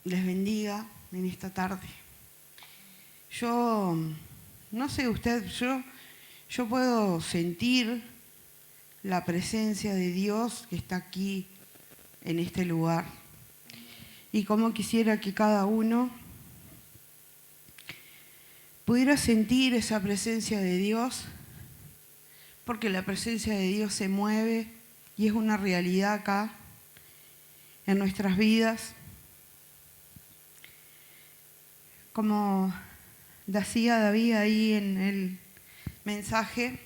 les bendiga en esta tarde. Yo, no sé usted, yo puedo sentir la presencia de Dios que está aquí en este lugar. Y como quisiera que cada uno pudiera sentir esa presencia de Dios, porque la presencia de Dios se mueve y es una realidad acá en nuestras vidas. Como decía David ahí en el mensaje,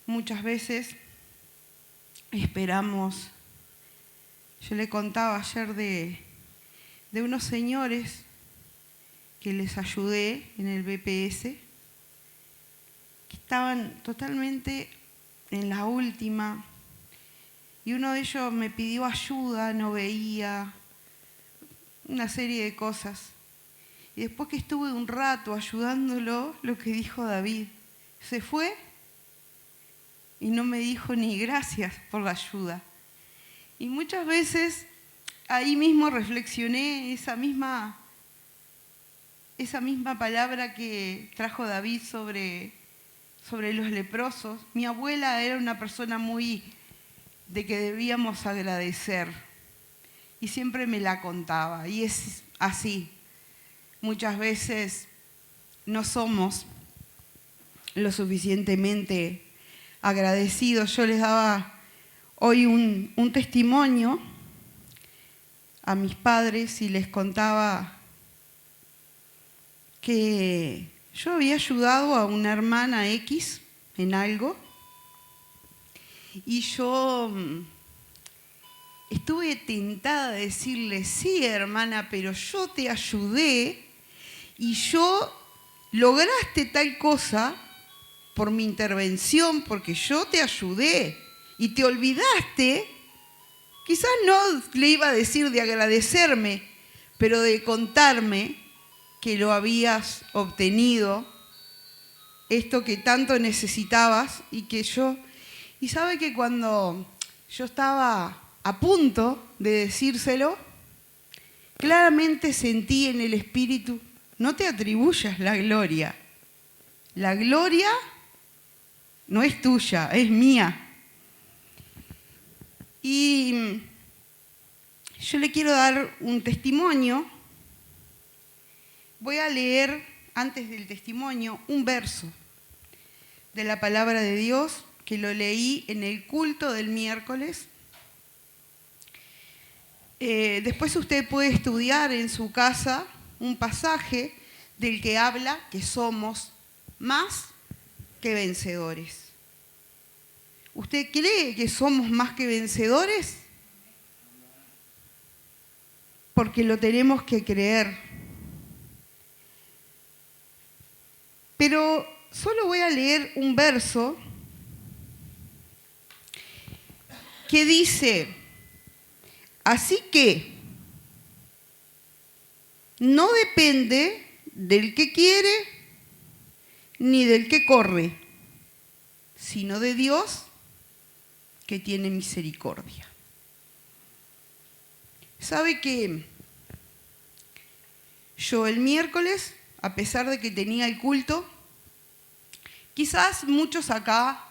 muchas veces esperamos. Yo le contaba ayer de unos señores que les ayudé en el BPS, que estaban totalmente en la última, y uno de ellos me pidió ayuda, no veía, una serie de cosas. Y después que estuve un rato ayudándolo, lo que dijo David, se fue y no me dijo ni gracias por la ayuda. Y muchas veces ahí mismo reflexioné esa misma palabra que trajo David sobre los leprosos. Mi abuela era una persona muy de que debíamos agradecer y siempre me la contaba. Y es así. Muchas veces no somos lo suficientemente agradecidos. Yo les daba hoy un testimonio a mis padres y les contaba que yo había ayudado a una hermana X en algo y yo estuve tentada de decirle, sí, hermana, pero yo te ayudé y yo lograste tal cosa por mi intervención, porque yo te ayudé y te olvidaste. Quizás no le iba a decir de agradecerme, pero de contarme que lo habías obtenido, esto que tanto necesitabas y que yo... Y sabe que cuando yo estaba a punto de decírselo, claramente sentí en el espíritu, no te atribuyas la gloria. La gloria no es tuya, es mía. Y yo le quiero dar un testimonio. Voy a leer, antes del testimonio, un verso de la palabra de Dios que lo leí en el culto del miércoles. Después usted puede estudiar en su casa un pasaje del que habla que somos más que vencedores. ¿Usted cree que somos más que vencedores? Porque lo tenemos que creer. Pero solo voy a leer un verso que dice, así que no depende del que quiere ni del que corre, sino de Dios que tiene misericordia. ¿Sabe que yo el miércoles, a pesar de que tenía el culto, quizás muchos acá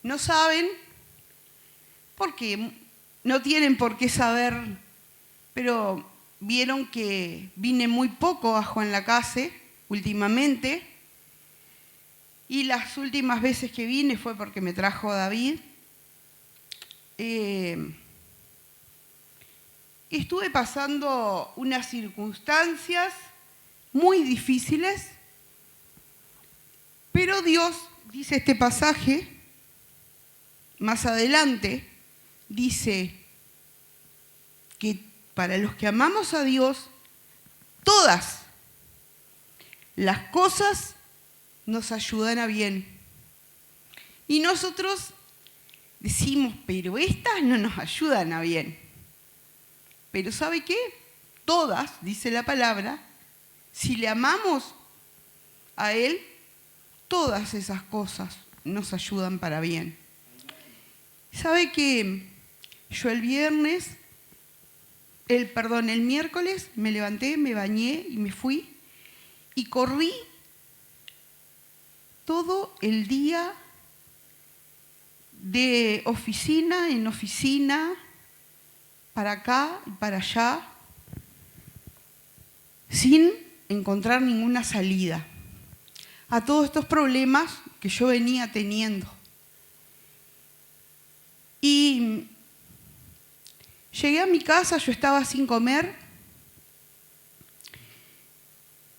no saben, porque no tienen por qué saber, pero vieron que vine muy poco a Juan Lacase últimamente, y las últimas veces que vine fue porque me trajo David. Estuve pasando unas circunstancias muy difíciles, pero Dios, dice este pasaje, más adelante, dice que para los que amamos a Dios, todas las cosas nos ayudan a bien. Y nosotros decimos, pero estas no nos ayudan a bien. Pero ¿sabe qué? Todas, dice la palabra, si le amamos a Él, todas esas cosas nos ayudan para bien. ¿Sabe que yo el viernes el miércoles me levanté, me bañé y me fui y corrí todo el día de oficina en oficina, para acá y para allá, sin encontrar ninguna salida a todos estos problemas que yo venía teniendo. Y llegué a mi casa, yo estaba sin comer,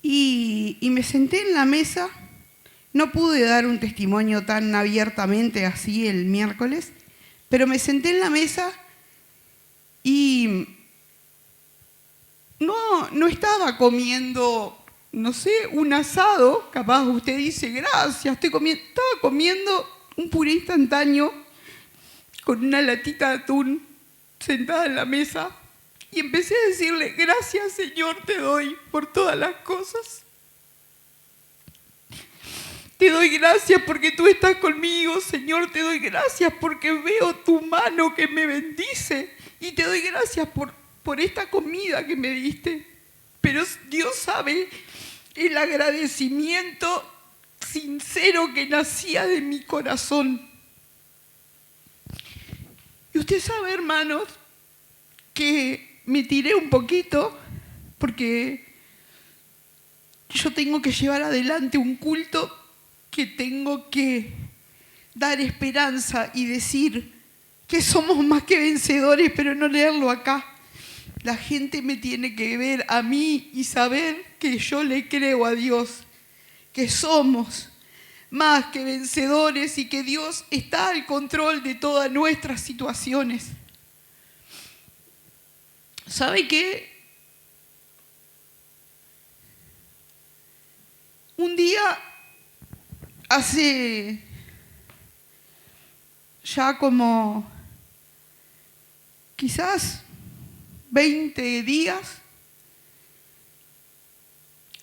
y me senté en la mesa. No pude dar un testimonio tan abiertamente así el miércoles, pero me senté en la mesa y no estaba comiendo, no sé, un asado. Capaz usted dice, gracias, estaba comiendo un puré instantáneo con una latita de atún sentada en la mesa y empecé a decirle, gracias Señor te doy por todas las cosas. Te doy gracias porque tú estás conmigo, Señor, te doy gracias porque veo tu mano que me bendice y te doy gracias por esta comida que me diste. Pero Dios sabe el agradecimiento sincero que nacía de mi corazón. Y usted sabe, hermanos, que me tiré un poquito porque yo tengo que llevar adelante un culto que tengo que dar esperanza y decir que somos más que vencedores, pero no leerlo acá. La gente me tiene que ver a mí y saber que yo le creo a Dios, que somos más que vencedores y que Dios está al control de todas nuestras situaciones. ¿Sabe qué? Un día, hace ya como quizás 20 días,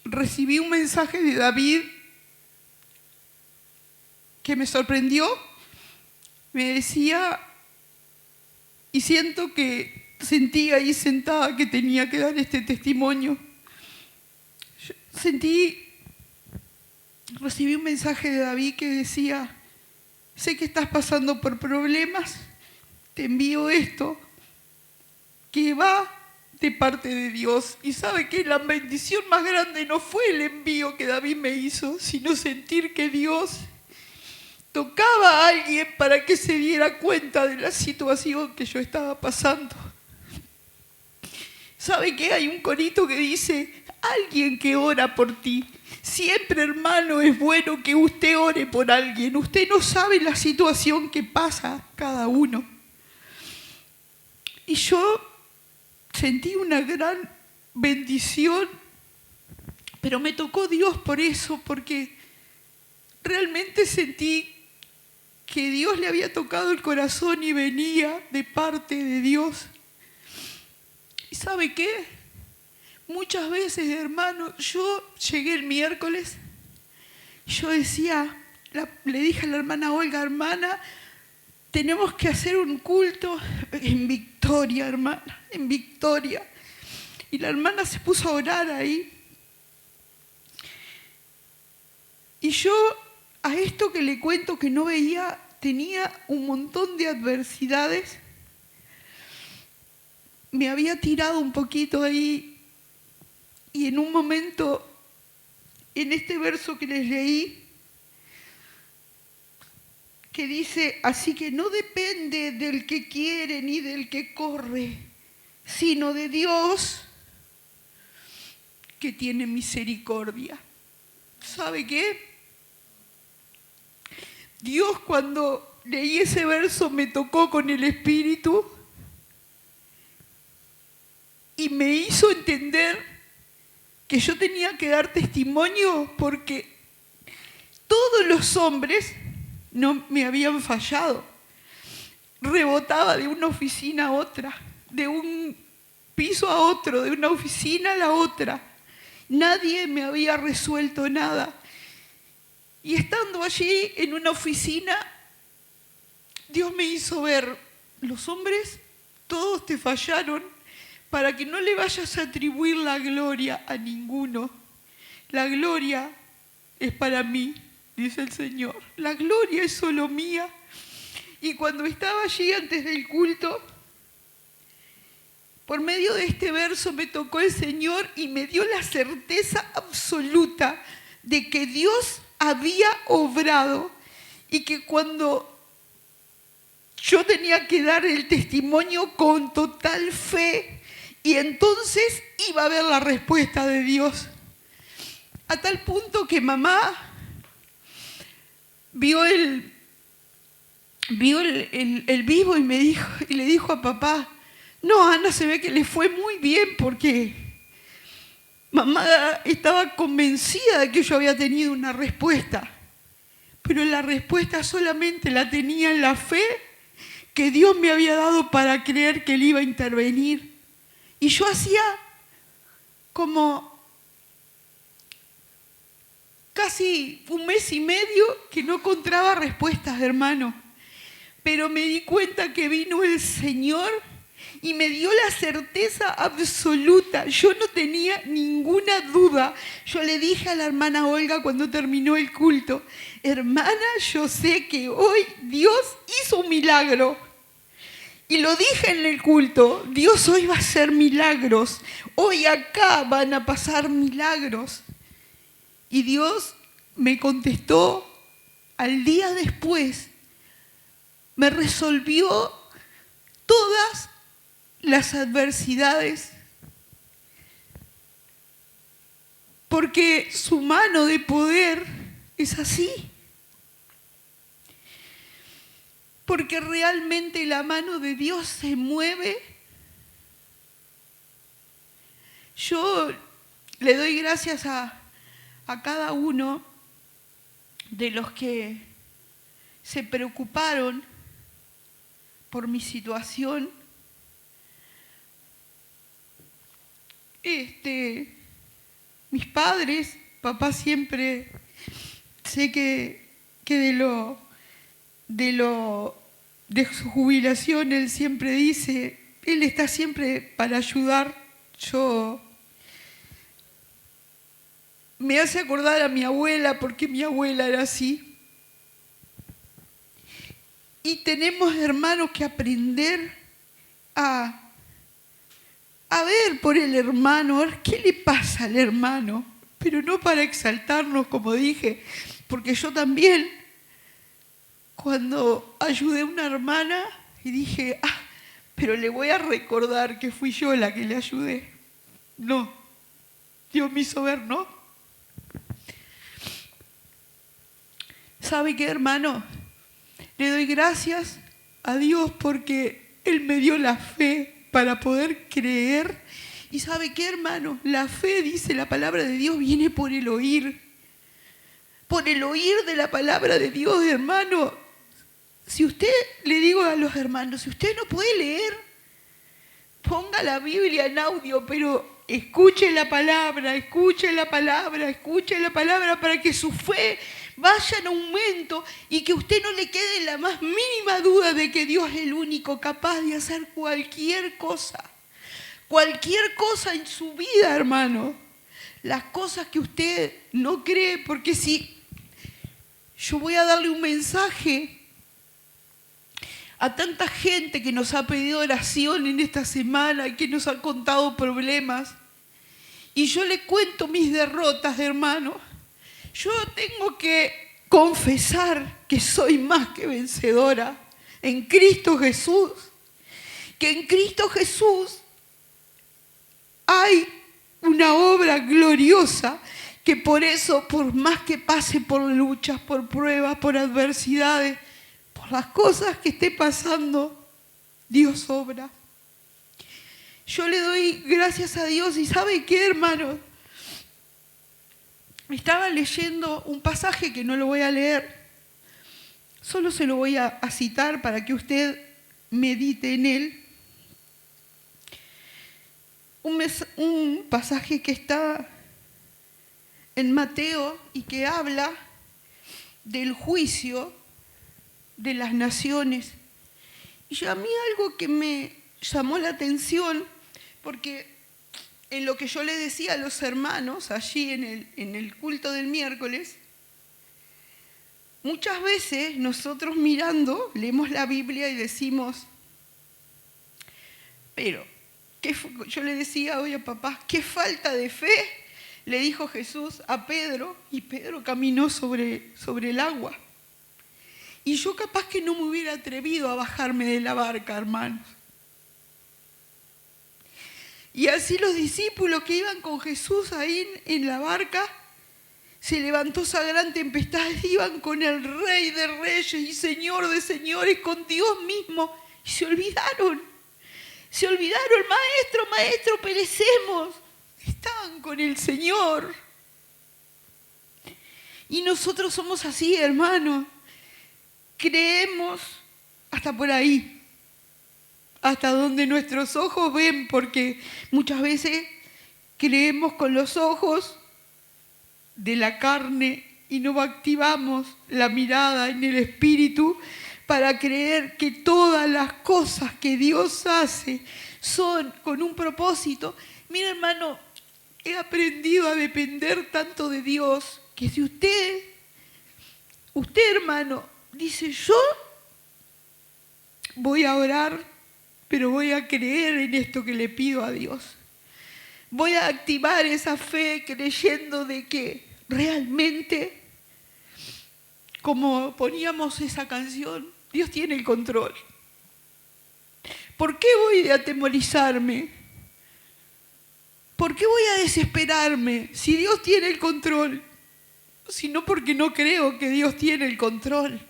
recibí un mensaje de David que me sorprendió. Me decía, y sentí ahí sentada que tenía que dar este testimonio. Recibí un mensaje de David que decía, sé que estás pasando por problemas, te envío esto, que va de parte de Dios. Y sabe que la bendición más grande no fue el envío que David me hizo, sino sentir que Dios tocaba a alguien para que se diera cuenta de la situación que yo estaba pasando. ¿Sabe qué? Hay un corito que dice, alguien que ora por ti. Siempre, hermano, es bueno que usted ore por alguien. Usted no sabe la situación que pasa cada uno. Y yo sentí una gran bendición, pero me tocó Dios por eso, porque realmente sentí que Dios le había tocado el corazón y venía de parte de Dios. ¿Y sabe qué? Muchas veces, hermano, yo llegué el miércoles y yo decía, le dije a la hermana Olga, hermana, tenemos que hacer un culto en Victoria, hermana, en Victoria. Y la hermana se puso a orar ahí. Y yo, a esto que le cuento que no veía, tenía un montón de adversidades. Me había tirado un poquito ahí. Y en un momento, en este verso que les leí, que dice, así que no depende del que quiere ni del que corre, sino de Dios que tiene misericordia. ¿Sabe qué? Dios, cuando leí ese verso, me tocó con el Espíritu y me hizo entender que yo tenía que dar testimonio porque todos los hombres no me habían fallado. Rebotaba de una oficina a otra, de un piso a otro, de una oficina a la otra. Nadie me había resuelto nada. Y estando allí en una oficina, Dios me hizo ver, los hombres todos te fallaron, para que no le vayas a atribuir la gloria a ninguno. La gloria es para mí, dice el Señor. La gloria es solo mía. Y cuando estaba allí antes del culto, por medio de este verso me tocó el Señor y me dio la certeza absoluta de que Dios había obrado y que cuando yo tenía que dar el testimonio con total fe, y entonces iba a ver la respuesta de Dios. A tal punto que mamá vio el vivo y le dijo a papá: no, Ana se ve que le fue muy bien, porque mamá estaba convencida de que yo había tenido una respuesta, pero la respuesta solamente la tenía en la fe que Dios me había dado para creer que Él iba a intervenir. Y yo hacía como casi un mes y medio que no encontraba respuestas, hermano. Pero me di cuenta que vino el Señor y me dio la certeza absoluta. Yo no tenía ninguna duda. Yo le dije a la hermana Olga cuando terminó el culto: hermana, yo sé que hoy Dios hizo un milagro. Y lo dije en el culto: Dios hoy va a hacer milagros. Hoy acá van a pasar milagros. Y Dios me contestó al día después. Me resolvió todas las adversidades, porque su mano de poder es así. Porque realmente la mano de Dios se mueve. Yo le doy gracias a cada uno de los que se preocuparon por mi situación. Mis padres, papá siempre, sé que de su jubilación, él siempre dice, él está siempre para ayudar. Yo me hace acordar a mi abuela, porque mi abuela era así. Y tenemos, hermanos, que aprender a ver por el hermano, a ver qué le pasa al hermano, pero no para exaltarnos, como dije, porque yo también, cuando ayudé a una hermana y dije, pero le voy a recordar que fui yo la que le ayudé. No, Dios me hizo ver, ¿no? ¿Sabe qué, hermano? Le doy gracias a Dios porque Él me dio la fe para poder creer. ¿Y sabe qué, hermano? La fe, dice la palabra de Dios, viene por el oír. Por el oír de la palabra de Dios, hermano. Si usted, le digo a los hermanos, si usted no puede leer, ponga la Biblia en audio, pero escuche la palabra, escuche la palabra, escuche la palabra, para que su fe vaya en aumento y que usted no le quede la más mínima duda de que Dios es el único capaz de hacer cualquier cosa en su vida, hermano. Las cosas que usted no cree, porque si yo voy a darle un mensaje a tanta gente que nos ha pedido oración en esta semana y que nos ha contado problemas, y yo le cuento mis derrotas, hermano, yo tengo que confesar que soy más que vencedora en Cristo Jesús, que en Cristo Jesús hay una obra gloriosa, que por eso, por más que pase por luchas, por pruebas, por adversidades, por las cosas que esté pasando, Dios obra. Yo le doy gracias a Dios. ¿Y sabe qué, hermano? Estaba leyendo un pasaje que no lo voy a leer, solo se lo voy a citar para que usted medite en él. Un pasaje que está en Mateo y que habla del juicio de las naciones. Y a mí algo que me llamó la atención, porque en lo que yo le decía a los hermanos allí en el culto del miércoles, muchas veces nosotros mirando, leemos la Biblia y decimos, pero, yo le decía hoy a papá, qué falta de fe, le dijo Jesús a Pedro, y Pedro caminó sobre el agua. Y yo capaz que no me hubiera atrevido a bajarme de la barca, hermanos. Y así los discípulos que iban con Jesús ahí en la barca, se levantó esa gran tempestad, iban con el Rey de Reyes y Señor de Señores, con Dios mismo, y se olvidaron, maestro, perecemos. Estaban con el Señor. Y nosotros somos así, hermanos. Creemos hasta por ahí, hasta donde nuestros ojos ven, porque muchas veces creemos con los ojos de la carne y no activamos la mirada en el espíritu para creer que todas las cosas que Dios hace son con un propósito. Mira, hermano, he aprendido a depender tanto de Dios que si usted hermano, dice, yo voy a orar, pero voy a creer en esto que le pido a Dios. Voy a activar esa fe creyendo de que realmente, como poníamos esa canción, Dios tiene el control. ¿Por qué voy a atemorizarme? ¿Por qué voy a desesperarme si Dios tiene el control? Sino porque no creo que Dios tiene el control.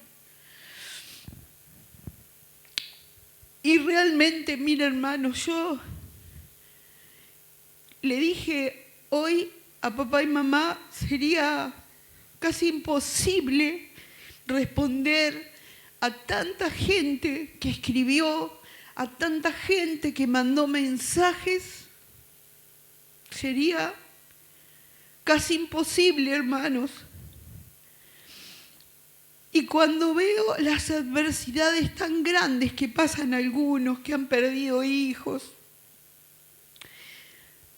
Y realmente, mira, hermano, yo le dije hoy a papá y mamá, sería casi imposible responder a tanta gente que escribió, a tanta gente que mandó mensajes. Sería casi imposible, hermanos. Y cuando veo las adversidades tan grandes que pasan algunos que han perdido hijos,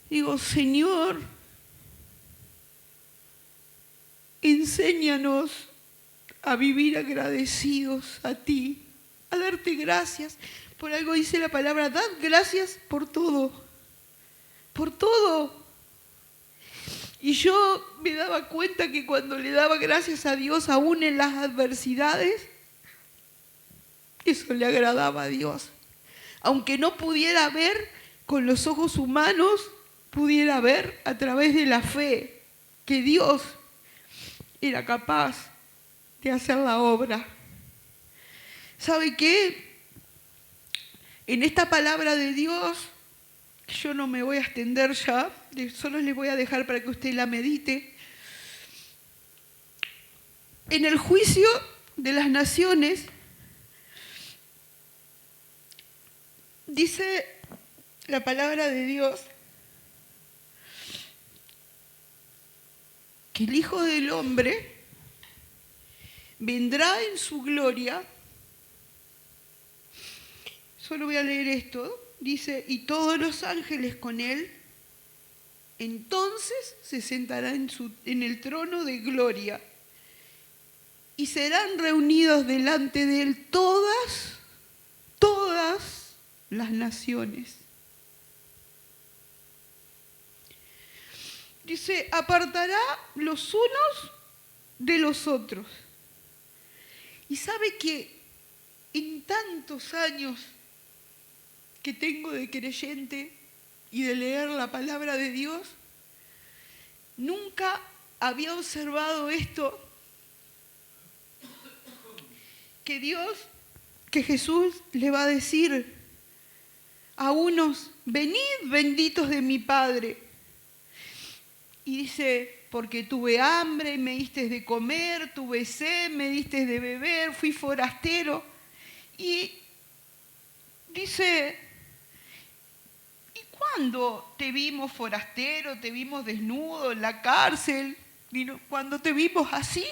digo, Señor, enséñanos a vivir agradecidos a ti, a darte gracias. Por algo dice la palabra, dad gracias por todo, por todo. Y yo me daba cuenta que cuando le daba gracias a Dios, aún en las adversidades, eso le agradaba a Dios. Aunque no pudiera ver con los ojos humanos, pudiera ver a través de la fe que Dios era capaz de hacer la obra. ¿Sabe qué? En esta palabra de Dios, yo no me voy a extender ya, solo les voy a dejar para que usted la medite. En el juicio de las naciones, dice la palabra de Dios que el Hijo del Hombre vendrá en su gloria. Solo voy a leer esto. Dice, y todos los ángeles con él, entonces se sentarán en el trono de gloria y serán reunidos delante de él todas las naciones. Dice, apartará los unos de los otros. Y sabe que en tantos años que tengo de creyente y de leer la palabra de Dios, nunca había observado esto, que Jesús le va a decir a unos, venid benditos de mi Padre. Y dice, porque tuve hambre, me diste de comer, tuve sed, me diste de beber, fui forastero. Y dice, ¿cuándo te vimos forastero, te vimos desnudo en la cárcel? ¿Cuándo te vimos así?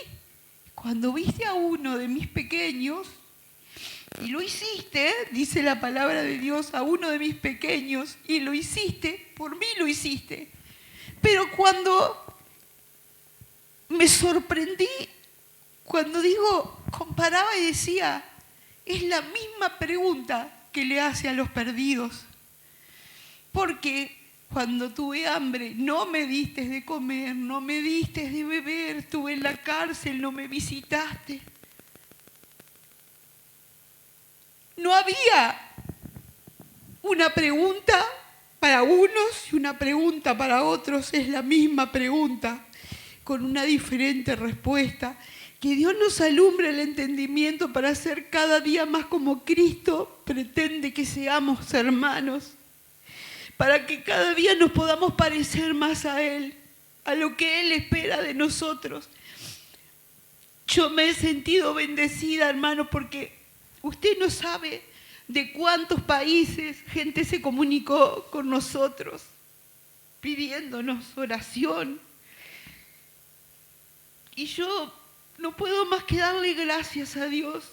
Cuando viste a uno de mis pequeños, Y lo hiciste, dice la palabra de Dios, a uno de mis pequeños, y lo hiciste, por mí lo hiciste. Pero cuando me sorprendí, cuando comparaba y decía, es la misma pregunta que le hace a los perdidos. Porque cuando tuve hambre, no me diste de comer, no me diste de beber, estuve en la cárcel, no me visitaste. No había una pregunta para unos y una pregunta para otros, es la misma pregunta, con una diferente respuesta. Que Dios nos alumbre el entendimiento para ser cada día más como Cristo pretende que seamos, hermanos. Para que cada día nos podamos parecer más a Él, a lo que Él espera de nosotros. Yo me he sentido bendecida, hermano, porque usted no sabe de cuántos países gente se comunicó con nosotros, pidiéndonos oración. Y yo no puedo más que darle gracias a Dios,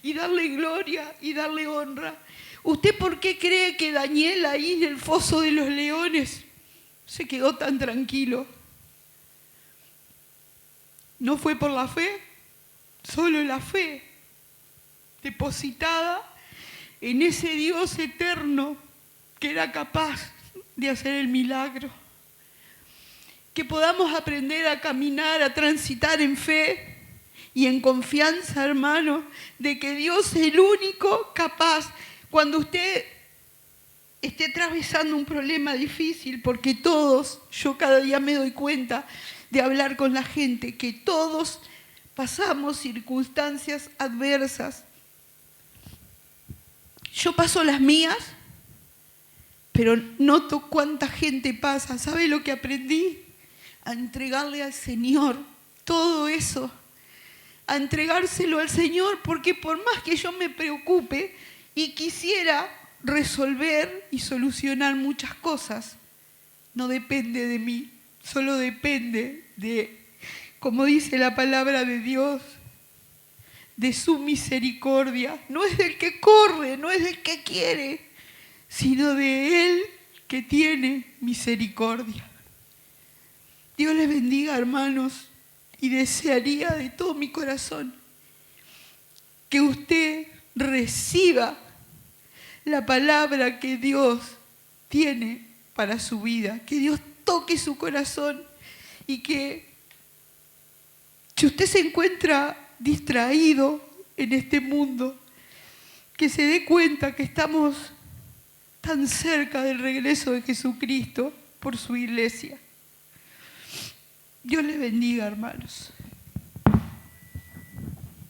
y darle gloria, y darle honra. ¿Usted por qué cree que Daniel ahí en el foso de los leones se quedó tan tranquilo? ¿No fue por la fe? Solo la fe depositada en ese Dios eterno que era capaz de hacer el milagro. Que podamos aprender a caminar, a transitar en fe y en confianza, hermano, de que Dios es el único capaz. Cuando usted esté atravesando un problema difícil, porque todos, yo cada día me doy cuenta de hablar con la gente, que todos pasamos circunstancias adversas. Yo paso las mías, pero noto cuánta gente pasa. ¿Sabe lo que aprendí? A entregarle al Señor todo eso, a entregárselo al Señor, porque por más que yo me preocupe y quisiera resolver y solucionar muchas cosas, no depende de mí, solo depende de, como dice la palabra de Dios, de su misericordia. No es del que corre, no es del que quiere, sino de Él que tiene misericordia. Dios les bendiga, hermanos, y desearía de todo mi corazón que usted reciba la palabra que Dios tiene para su vida, que Dios toque su corazón y que si usted se encuentra distraído en este mundo, que se dé cuenta que estamos tan cerca del regreso de Jesucristo por su iglesia. Dios les bendiga, hermanos.